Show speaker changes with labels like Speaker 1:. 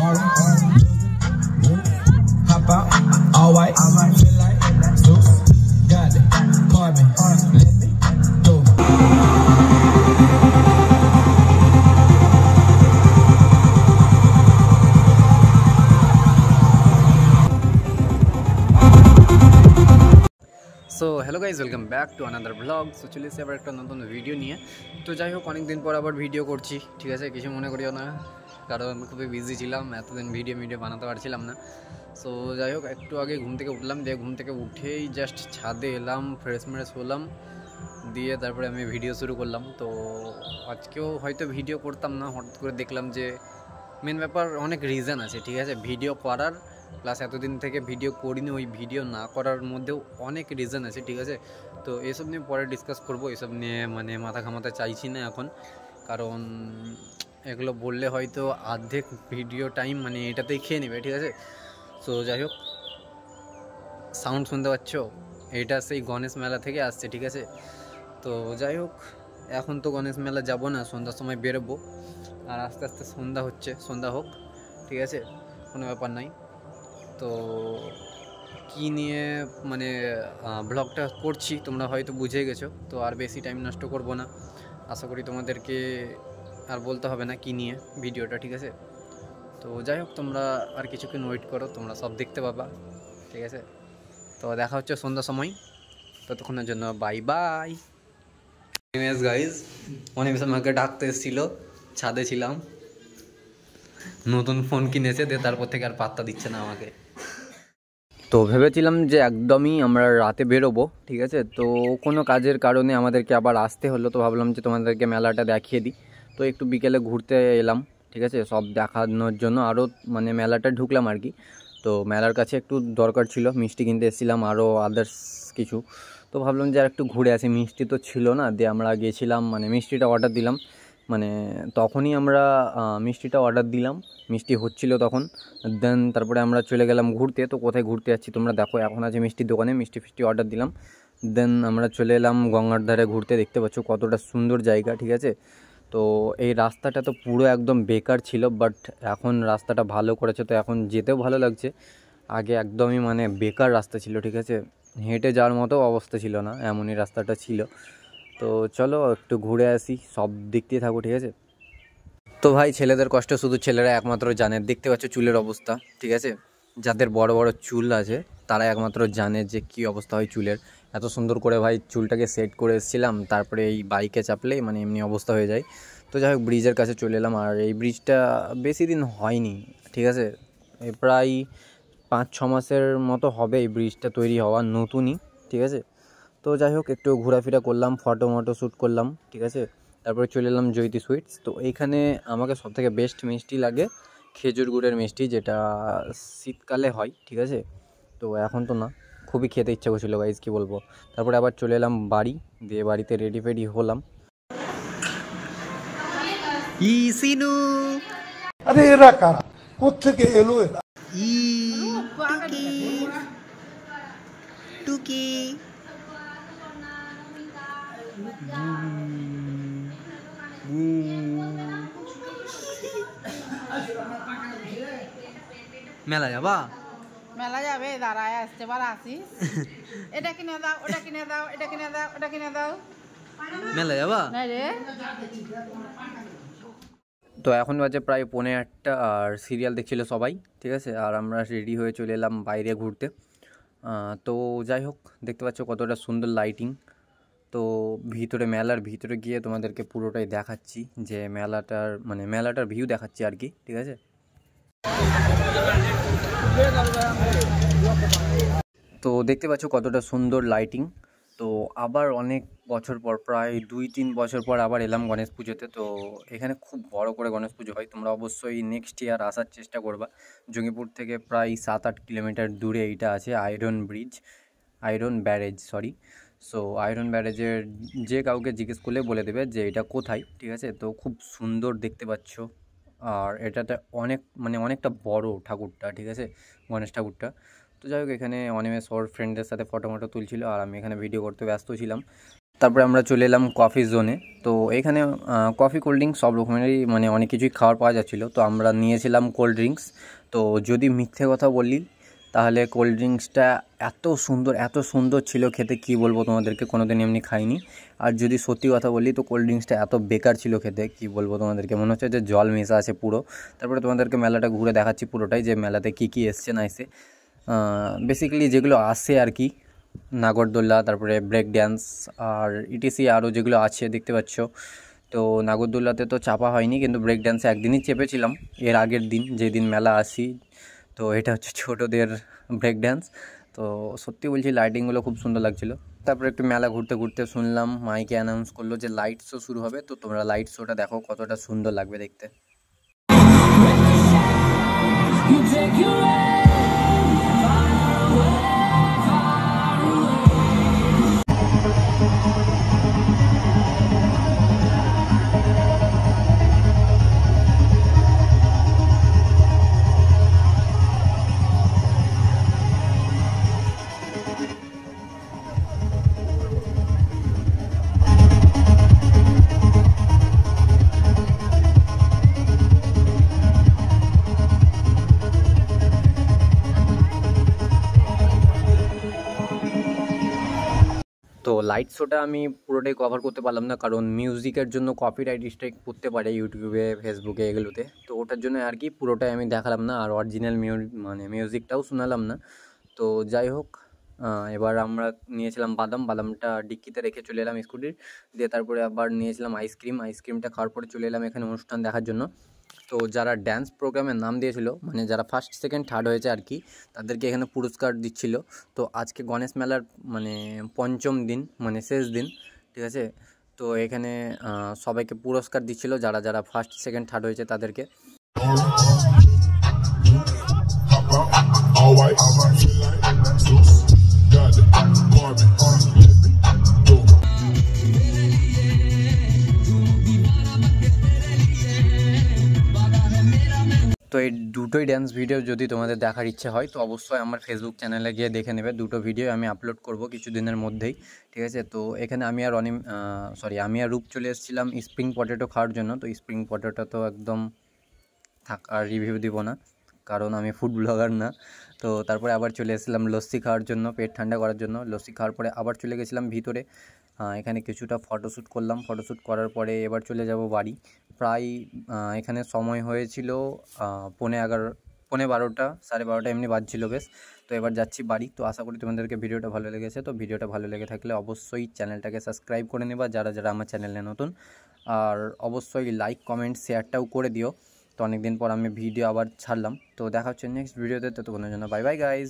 Speaker 1: Hop out, all white, feel like Zeus, got it, Corbin, let me go.
Speaker 2: So hello guys, welcome back to another blog. So চলে এসে আবার একটা নতুন video নিয়ে। তো যাই হোক, অনেক দিন পর আবার ভিডিও করছি, ঠিক আছে? কিছু মনে করিও না, কারণ খুবই বিজি ছিলাম, এতদিন ভিডিও বানাতে পারছিলাম না। সো যাই হোক, একটু আগে ঘুম থেকে উঠলাম, দিয়ে ঘুম থেকে উঠেই জাস্ট ছাদে এলাম, ফ্রেশ হলাম, দিয়ে তারপরে আমি ভিডিও শুরু করলাম। তো আজকেও হয়তো ভিডিও করতাম না, হঠাৎ করে দেখলাম যে মেন ব্যাপার অনেক রিজন আছে, ঠিক আছে, ভিডিও করার। প্লাস এতদিন থেকে ভিডিও করিনি, ওই ভিডিও না করার মধ্যেও অনেক রিজন আছে, ঠিক আছে? তো এসব নিয়ে পরে ডিসকাস করব, এসব নিয়ে মানে মাথা ঘামাতে চাইছি না এখন, কারণ এগুলো বললে হয়তো অর্ধেক ভিডিও টাইম মানে এটাতেই খেয়ে নেবে, ঠিক আছে? সো যাই হোক, সাউন্ড শুনতে পাচ্ছ, এটা সেই গণেশ মেলা থেকে আসছে, ঠিক আছে? তো যাই হোক, এখন তো গণেশ মেলা যাব না, সন্ধ্যার সময় বেরোবো, আর আস্তে আস্তে সন্ধ্যা হচ্ছে, সন্ধ্যা হোক, ঠিক আছে, কোনো ব্যাপার নাই। তো কী নিয়ে মানে ব্লগটা করছি তোমরা হয়তো বুঝে গেছো, তো আর বেশি টাইম নষ্ট করব না, আশা করি তোমাদেরকে আর বলতে হবে না কী নিয়ে ভিডিওটা, ঠিক আছে? তো যাই হোক, তোমরা আর কিছুক্ষণ ওয়েট করো, তোমরা সব দেখতে পাবা, ঠিক আছে? তো দেখা হচ্ছে সন্ধ্যার সময়, ততক্ষণের জন্য বাই বাই। গাইজ, অনেক আমাকে ডাকতে এসেছিলো, ছাদে ছিলাম, নতুন ফোন কিনেছে, দিয়ে তারপর থেকে আর পাত্তা দিচ্ছে না আমাকে। তো ভেবেছিলাম যে একদমই আমরা রাতে বেরোবো, ঠিক আছে? তো কোনো কাজের কারণে আমাদেরকে আবার আসতে হলো, তো ভাবলাম যে তোমাদেরকে মেলাটা দেখিয়ে দিই। তো একটু বিকেলে ঘুরতে এলাম, ঠিক আছে, সব দেখানোর জন্য, আরও মানে মেলাটা ঢুকলাম আর কি। তো মেলার কাছে একটু দরকার ছিল, মিষ্টি কিনতে এসেছিলাম, আরও আদার্স কিছু। তো ভাবলাম যে আর একটু ঘুরে আসি, মিষ্টি তো ছিল না, দিয়ে আমরা গিয়েছিলাম, মানে মিষ্টিটা অর্ডার দিলাম, মানে তখনই আমরা মিষ্টিটা অর্ডার দিলাম, মিষ্টি হচ্ছিল তখন। দেন তারপরে আমরা চলে গেলাম ঘুরতে। তো কোথায় ঘুরতে যাচ্ছি তোমরা দেখো, এখন আছে মিষ্টির দোকানে, মিষ্টি ফিষ্টি অর্ডার দিলাম। দেন আমরা চলে এলাম গঙ্গার ধারে ঘুরতে, দেখতে পাচ্ছ কতটা সুন্দর জায়গা, ঠিক আছে? তো এই রাস্তাটা তো পুরো একদম বেকার ছিল, বাট এখন রাস্তাটা ভালো করেছে, তো এখন যেতেও ভালো লাগছে। আগে একদমই মানে বেকার রাস্তা ছিল, ঠিক আছে, হেঁটে যাওয়ার মতো অবস্থা ছিল না, এমনই রাস্তাটা ছিল। তো চলো একটু ঘুরে আসি, সব দেখতেই থাকো, ঠিক আছে? তো ভাই, ছেলেদের কষ্ট শুধু ছেলেরা একমাত্র জানে, দেখতে পাচ্ছ চুলের অবস্থা, ঠিক আছে? যাদের বড় বড় চুল আছে তারা একমাত্র জানে যে কী অবস্থা হয় চুলের। এত সুন্দর করে ভাই চুলটাকে সেট করে এসেছিলাম, তারপরে এই বাইকে চাপলেই মানে এমনি অবস্থা হয়ে যায়। তো যাই হোক, ব্রিজের কাছে চলে এলাম, আর এই ব্রিজটা বেশি দিন হয়নি, ঠিক আছে, এই প্রায় 5-6 মাসের মতো হবে এই ব্রিজটা তৈরি হওয়া, নতুনই, ঠিক আছে? তো যাই হোক, একটু ঘোরাফেরা করলাম, ফটো শ্যুট করলাম, ঠিক আছে? তারপরে চলে এলাম জয়তী সুইটস। তো এইখানে আমাকে সবথেকে বেস্ট মিষ্টি লাগে খেজুর গুড়ের মিষ্টি, যেটা শীতকালে হয়, ঠিক আছে? তো এখন তো না, খুবই খেতে ইচ্ছা করছিলো গাইজ, কী বলবো। তারপরে আবার চলে এলাম বাড়ি, দিয়ে বাড়িতে রেডি ফেডি হলাম। সিনু,
Speaker 3: আরে এরা কারা, কোত্থেকে এলো এরা?
Speaker 2: টুকি মেলা যাবা?
Speaker 4: মেলা যাবে, দাঁড়ায় আসতে বার আসিস। এটা কিনে দাও, ওটা কিনে দাও, এটা কিনে দাও, ওটা কিনে দাও।
Speaker 2: মেলা যাবা?
Speaker 4: না রে।
Speaker 2: তো এখন বাজে প্রায় 8:45, আর সিরিয়াল দেখছিল সবাই, ঠিক আছে, আর আমরা রেডি হয়ে চলে এলাম বাইরে ঘুরতে। তো যাই হোক, দেখতে পাচ্ছ কতটা সুন্দর লাইটিং। তো ভিতরে, মেলার ভিতরে গিয়ে তোমাদেরকে পুরোটাই দেখাচ্ছি, যে মেলাটার ভিউ দেখাচ্ছি আর কি, ঠিক আছে? তো দেখতে পাচ্ছ কতটা সুন্দর লাইটিং। তো আবার অনেক বছর পর, প্রায় 2-3 বছর পর আবার এলাম গণেশ পুজোতে। তো এখানে খুব বড় করে গণেশ পুজো হয়, তোমরা অবশ্যই নেক্সট ইয়ার আসার চেষ্টা করবা। জঙ্গিপুর থেকে প্রায় 7-8 কিলোমিটার দূরে এইটা আছে, iron barrage, sorry. So iron ব্যারেজের যে কাউকে জিজ্ঞেস করলে বলে দেবে যে এটা কোথায়, ঠিক আছে? তো খুব সুন্দর দেখতে পাচ্ছ, আর এটাতে অনেকটা বড় ঠাকুরটা, ঠিক আছে, গণেশ ঠাকুরটা। তো যাই হোক, এখানে অনিমেষ ওর ফ্রেন্ডদের সাথে ফটো তুলছিল, আর আমি এখানে ভিডিও করতে ব্যস্ত ছিলাম। তারপরে আমরা চলে এলাম কফি জোনে। তো এখানে কফি কোল্ড ড্রিঙ্কস সব রকমেরই মানে অনেক কিছুই খাওয়ার পাওয়া যাচ্ছিলো। তো আমরা নিয়েছিলাম কোল্ড ড্রিঙ্কস। তো যদি মিথ্যে কথা বলি তাহলে কোল্ড ড্রিঙ্কসটা এত সুন্দর ছিল খেতে, কি বলবো তোমাদেরকে, কোনো দিন এমনি খাইনি। আর যদি সত্যি কথা বলি তো কোল্ড ড্রিঙ্কসটা এত বেকার ছিল খেতে, কি বলবো তোমাদেরকে, মনে হচ্ছে যে জল মেশা আছে পুরো। তারপরে তোমাদেরকে মেলাটা ঘুরে দেখাচ্ছি পুরোটাই, যে মেলাতে কী এসছে না এসে। বেসিক্যালি যেগুলো আসে আর কি, নাগরদোল্লা, তারপরে ব্রেক ড্যান্স আর ইটিসি আরও যেগুলো আছে দেখতে পাচ্ছ। তো নাগরদোল্লাতে তো চাপা হয়নি, কিন্তু ব্রেক ড্যান্সে একদিনই চেপেছিলাম, এর আগের দিন যেদিন মেলা আসি। তো এটা হচ্ছে ছোটোদের ব্রেক ড্যান্স। তো সত্যি বলছি লাইটিংগুলো খুব সুন্দর লাগছিলো। তারপরে একটু মেলা ঘুরতে ঘুরতে শুনলাম মাইকে অ্যানাউন্স করলো যে লাইট শো শুরু হবে। তো তোমরা লাইট শোটা দেখো, কতটা সুন্দর লাগবে দেখতে। তো লাইট শোটা আমি পুরোটাই কভার করতে পারলাম না, কারণ মিউজিকের জন্য কপিরাইট স্ট্রাইক করতে পারে ইউটিউবে, ফেসবুকে, এগুলোতে। তো ওটার জন্য আর কি পুরোটাই আমি দেখালাম না, আর অরিজিনাল মিউজিকটাও শোনালাম না। তো যাই হোক, এবার আমরা নিয়েছিলাম বাদামটা ডিক্কিতে রেখে চলে এলাম স্কুটির দিয়ে। তারপরে আবার নিয়েছিলাম আইসক্রিমটা খাওয়ার পরে চলে এলাম এখানে অনুষ্ঠান দেখার জন্য। তো যারা ড্যান্স প্রোগ্রামের নাম দিয়েছিল, মানে যারা ফার্স্ট সেকেন্ড থার্ড হয়েছে আর কি, তাদেরকে এখানে পুরস্কার দিচ্ছিল। তো আজকে গণেশ মেলার মানে পঞ্চম দিন, মানে শেষ দিন, ঠিক আছে। তো এখানে সবাইকে পুরস্কার দিচ্ছিল, যারা ফার্স্ট সেকেন্ড থার্ড হয়েছে তাদেরকে। তো এই দুটোই ড্যান্স ভিডিও যদি তোমাদের দেখার ইচ্ছে হয় তো অবশ্যই আমার ফেসবুক চ্যানেলে গিয়ে দেখে নেবে। দুটো ভিডিও আমি আপলোড করব কিছুদিনের মধ্যেই, ঠিক আছে। তো এখানে আমি আর রূপ চলে এসেছিলাম স্প্রিং পটেটো খাওয়ার জন্য। তো স্প্রিং পটেটো তো একদম থাক, আর রিভিউ দিব না, কারণ আমি ফুড ব্লগার না। তো তারপরে আবার চলে এসেছিলাম লস্যি খাওয়ার জন্য, পেট ঠান্ডা করার জন্য। লস্যি খাওয়ার পরে আবার চলে গেছিলাম ভিতরে, এখানে কিছুটা ফটোশ্যুট করলাম। ফটোশ্যুট করার পরে এবার চলে যাব বাড়ি। প্রায় এখানে সময় হয়েছিল 11:30, 12:30 এমনি বাজছিল বেশ। তো এবার যাচ্ছি বাড়ি। তো আশা করি তোমাদেরকে ভিডিওটা ভালো লেগেছে। তো ভিডিওটা ভালো লেগে থাকলে অবশ্যই চ্যানেলটাকে সাবস্ক্রাইব করে নেবা, যারা আমার চ্যানেলে নতুন। আর অবশ্যই লাইক, কমেন্ট, শেয়ারটাও করে দিও। তো অনেকদিন পর আমি ভিডিও আবার ছাড়লাম। তো দেখা হচ্ছে নেক্সট ভিডিওতে, ততক্ষণের জন্য বাই বাই গাইজ।